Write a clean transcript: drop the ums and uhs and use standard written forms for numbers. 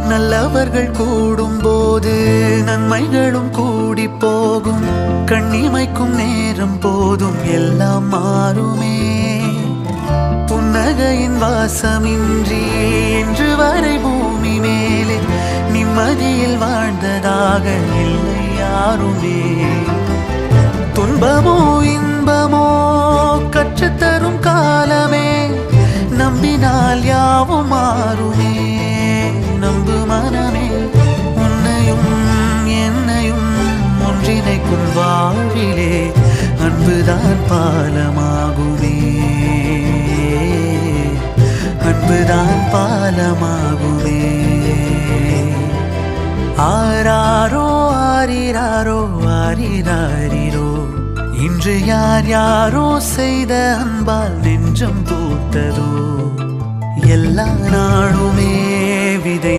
நல்லவர்கள் கூடும்போது நன்மைகளும் கூடி போகும். கண்ணிமைக்கும் நேரம் போதும் எல்லாம் மாறுமே. புன்னகையின் வாசமின்றி என்று வரை பூமி மேலே நிம்மதியில் வாழ்ந்ததாக இல்லை யாருமே. துன்பமோ இன்பமோ கற்றுத்தரும் காலமே, நம்பினால் யாவும் மாறுமே. நம்பு மனமே, உன்னையும் என்னையும் ஒன்றிணைக்கும் வாழ்விலே அன்புதான் பாலமாகுமே. அன்புதான் பாலமாகுமே. ஆராரோ ஆரிராரோ ஆரிராரிரோ, இன்று யார் யாரோ செய்த அன்பால் நெஞ்சம் பூத்ததோ. எல்லா நாளுமே விதை